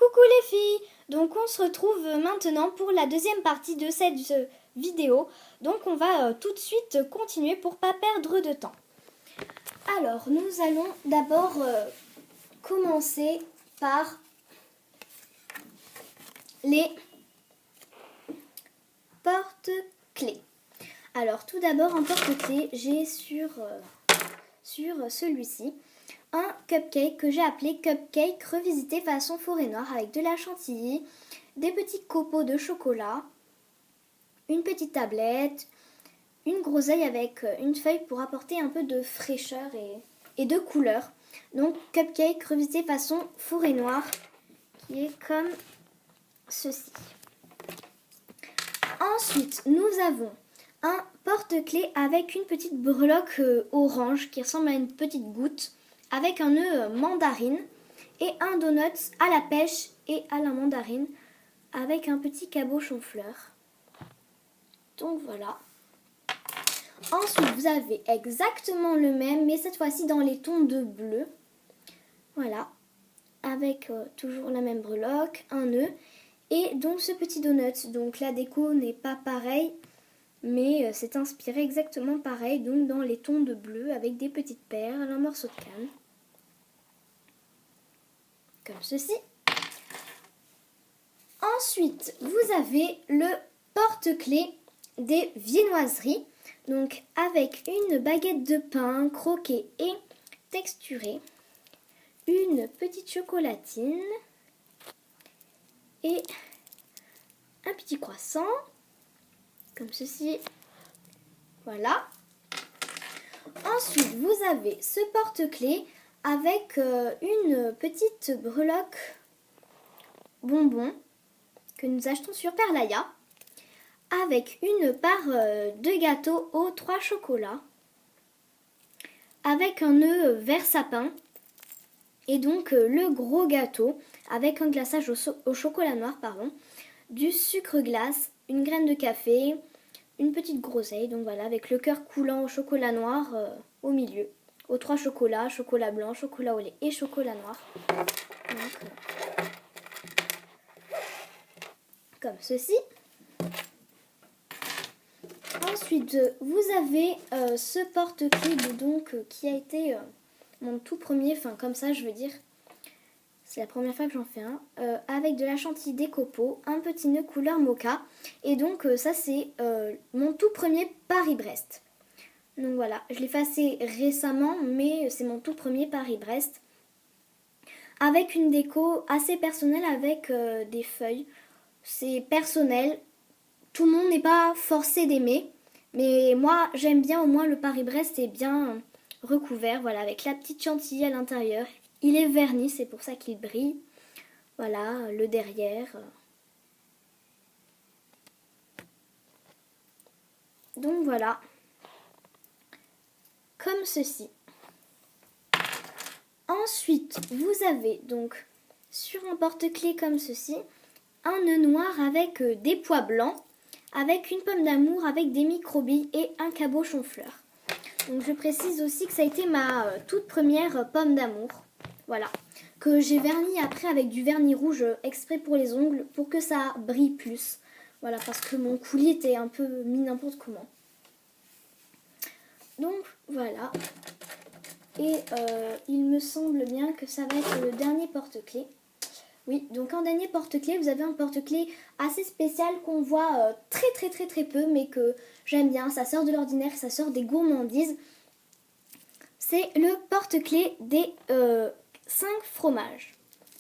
Coucou les filles! Donc on se retrouve maintenant pour la deuxième partie de cette vidéo. Donc on va tout de suite continuer pour pas perdre de temps. Alors nous allons d'abord commencer par les porte-clés. Alors tout d'abord en porte-clés, j'ai sur celui-ci un cupcake que j'ai appelé cupcake revisité façon forêt noire avec de la chantilly, des petits copeaux de chocolat, une petite tablette, une groseille avec une feuille pour apporter un peu de fraîcheur et de couleur. Donc cupcake revisité façon forêt noire qui est comme ceci. Ensuite nous avons un porte-clés avec une petite breloque orange qui ressemble à une petite goutte, avec un nœud mandarine et un donut à la pêche et à la mandarine avec un petit cabochon fleur. Donc voilà. Ensuite vous avez exactement le même mais cette fois-ci dans les tons de bleu. Voilà. Avec toujours la même breloque, un nœud et donc ce petit donut. Donc la déco n'est pas pareille mais c'est inspiré exactement pareil, donc dans les tons de bleu avec des petites perles, un morceau de canne. Comme ceci. Ensuite, vous avez le porte-clés des viennoiseries, donc avec une baguette de pain croquée et texturée, une petite chocolatine et un petit croissant, comme ceci. Voilà. Ensuite, vous avez ce porte-clés avec une petite breloque bonbon que nous achetons sur Perlaya, avec une part de gâteau aux 3 chocolats, avec un nœud vert sapin, et donc le gros gâteau avec un glaçage au chocolat noir, du sucre glace, une graine de café, une petite groseille, donc voilà, avec le cœur coulant au chocolat noir au milieu, aux 3 chocolats, chocolat blanc, chocolat au lait et chocolat noir. Donc, comme ceci. Ensuite, vous avez ce porte-clés donc qui a été mon tout premier, enfin comme ça je veux dire, c'est la première fois que j'en fais un, avec de la chantilly, des copeaux, un petit nœud couleur mocha. Et donc ça c'est mon tout premier Paris-Brest. Donc voilà, je l'ai fait assez récemment, mais c'est mon tout premier Paris-Brest. Avec une déco assez personnelle avec des feuilles. C'est personnel, tout le monde n'est pas forcé d'aimer. Mais moi j'aime bien, au moins le Paris-Brest est bien recouvert, voilà, avec la petite chantilly à l'intérieur. Il est verni, c'est pour ça qu'il brille. Voilà, le derrière. Donc voilà. Comme ceci. Ensuite, vous avez donc sur un porte-clés comme ceci, un nœud noir avec des pois blancs, avec une pomme d'amour, avec des microbilles et un cabochon fleur. Donc je précise aussi que ça a été ma toute première pomme d'amour. Voilà, que j'ai verni après avec du vernis rouge exprès pour les ongles pour que ça brille plus. Voilà, parce que mon coulis était un peu mis n'importe comment. Donc voilà, et il me semble bien que ça va être le dernier porte-clés. Oui, donc en dernier porte-clés, vous avez un porte-clés assez spécial qu'on voit très peu, mais que j'aime bien. Ça sort de l'ordinaire, ça sort des gourmandises. C'est le porte-clés des 5 fromages.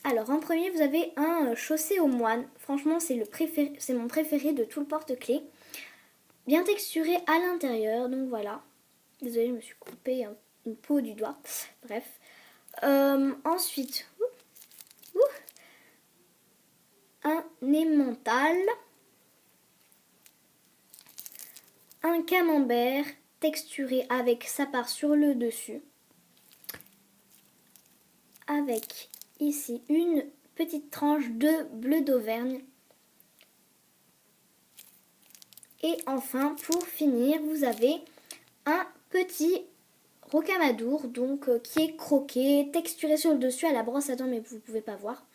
Alors en premier, vous avez un chaussé aux moines. Franchement, c'est mon préféré de tout le porte-clés. Bien texturé à l'intérieur, donc voilà. Désolée, je me suis coupé une peau du doigt. Bref. Ensuite, un emmental, un camembert texturé avec sa part sur le dessus, avec ici une petite tranche de bleu d'Auvergne. Et enfin, pour finir, vous avez un petit rocamadour, donc qui est croqué, texturé sur le dessus à la brosse à dents, mais vous ne pouvez pas voir,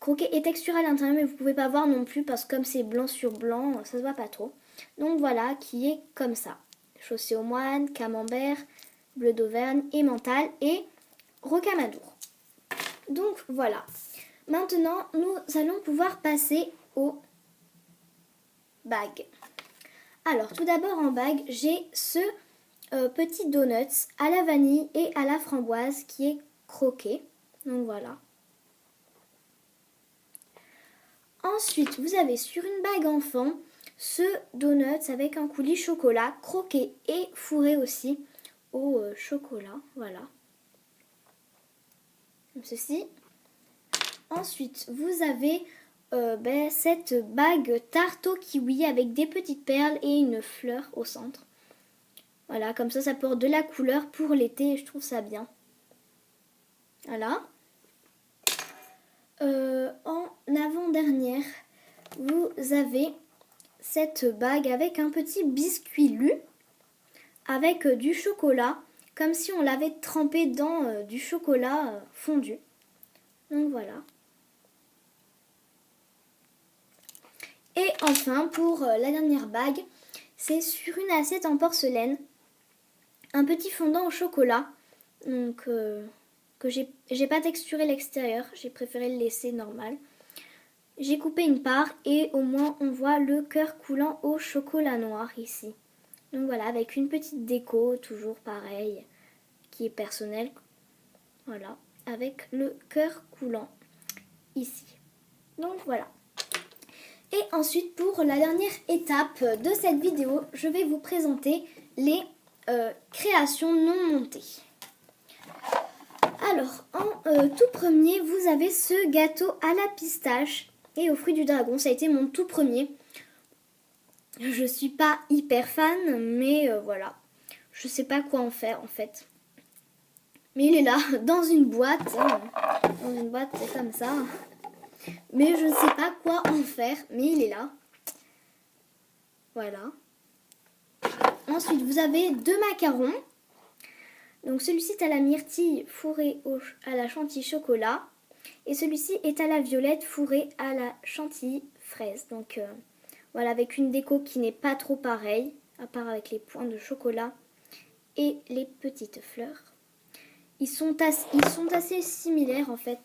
croqué et texture à l'intérieur, mais vous pouvez pas voir non plus parce que comme c'est blanc sur blanc, ça se voit pas trop. Donc voilà, qui est comme ça. Chaussée aux moines, camembert, bleu d'Auvergne et mental et rocamadour. Donc voilà. Maintenant, nous allons pouvoir passer aux bagues. Alors tout d'abord en bague, j'ai ce petit donut à la vanille et à la framboise qui est croqué. Donc voilà. Ensuite, vous avez sur une bague enfant ce donut avec un coulis chocolat croqué et fourré aussi au chocolat. Voilà. Comme ceci. Ensuite, vous avez cette bague tarte au kiwi avec des petites perles et une fleur au centre. Voilà, comme ça apporte de la couleur pour l'été et je trouve ça bien. Voilà. En avant-dernière, vous avez cette bague avec un petit biscuit lu avec du chocolat, comme si on l'avait trempé dans du chocolat fondu. Donc voilà. Et enfin, pour la dernière bague, c'est sur une assiette en porcelaine, un petit fondant au chocolat, donc que j'ai pas texturé l'extérieur, j'ai préféré le laisser normal. J'ai coupé une part et au moins on voit le cœur coulant au chocolat noir ici. Donc voilà, avec une petite déco, toujours pareil, qui est personnelle. Voilà, avec le cœur coulant ici. Donc voilà. Et ensuite, pour la dernière étape de cette vidéo, je vais vous présenter les créations non montées. Alors, en tout premier, vous avez ce gâteau à la pistache et aux fruits du dragon. Ça a été mon tout premier. Je suis pas hyper fan, mais voilà. Je sais pas quoi en faire en fait. Mais il est là, dans une boîte. Dans une boîte, c'est comme ça. Mais je ne sais pas quoi en faire, mais il est là. Voilà. Ensuite, vous avez deux macarons. Donc celui-ci est à la myrtille fourrée à la chantilly chocolat. Et celui-ci est à la violette fourrée à la chantilly fraise. Donc voilà, avec une déco qui n'est pas trop pareille, à part avec les points de chocolat et les petites fleurs. Ils sont assez similaires en fait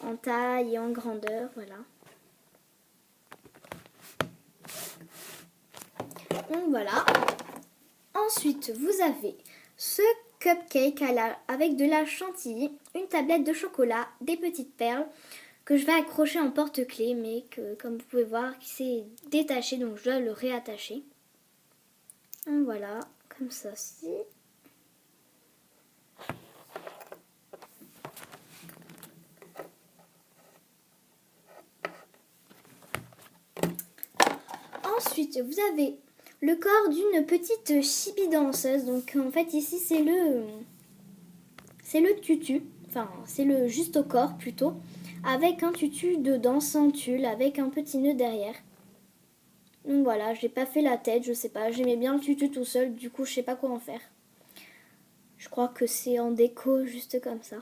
en taille et en grandeur, voilà. Donc voilà. Ensuite, vous avez ce cupcake avec de la chantilly, une tablette de chocolat, des petites perles que je vais accrocher en porte-clés, mais que, comme vous pouvez voir, qui s'est détaché, donc je dois le réattacher. Donc voilà, comme ça aussi. Ensuite, vous avez le corps d'une petite chibi danseuse. Donc en fait ici c'est le tutu, enfin c'est le juste au corps plutôt, avec un tutu dedans sans tulle, avec un petit nœud derrière. Donc voilà, j'ai pas fait la tête, je sais pas, j'aimais bien le tutu tout seul, du coup je sais pas quoi en faire. Je crois que c'est en déco juste comme ça.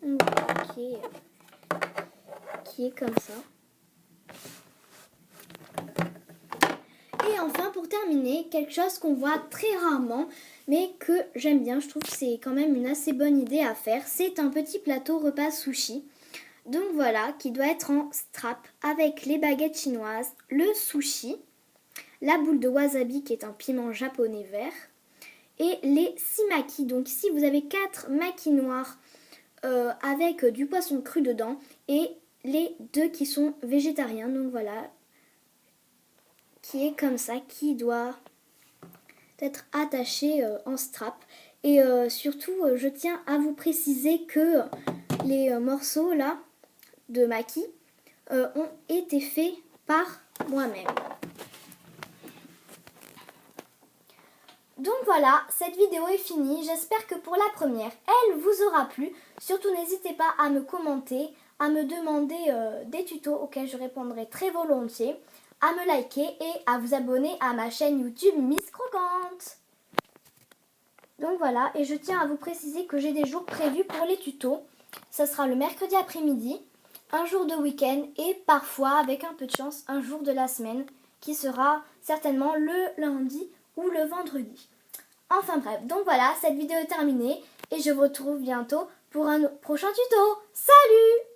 Donc voilà, qui est comme ça. Et enfin, pour terminer, quelque chose qu'on voit très rarement, mais que j'aime bien, je trouve que c'est quand même une assez bonne idée à faire. C'est un petit plateau repas sushi. Donc voilà, qui doit être en strap avec les baguettes chinoises, le sushi, la boule de wasabi qui est un piment japonais vert, et les 6 makis. Donc ici, vous avez 4 makis noirs avec du poisson cru dedans, et les 2 qui sont végétariens. Donc voilà, qui est comme ça, qui doit être attaché en strap. Et surtout, je tiens à vous préciser que les morceaux là de maquis ont été faits par moi-même. Donc voilà, cette vidéo est finie. J'espère que pour la première, elle vous aura plu. Surtout, n'hésitez pas à me commenter, à me demander des tutos auxquels je répondrai très volontiers, à me liker et à vous abonner à ma chaîne YouTube Miss Croquante. Donc voilà, et je tiens à vous préciser que j'ai des jours prévus pour les tutos. Ça sera le mercredi après-midi un jour de week-end et parfois, avec un peu de chance, un jour de la semaine qui sera certainement le lundi ou le vendredi. Enfin bref, donc voilà, cette vidéo est terminée et je vous retrouve bientôt pour un prochain tuto. Salut!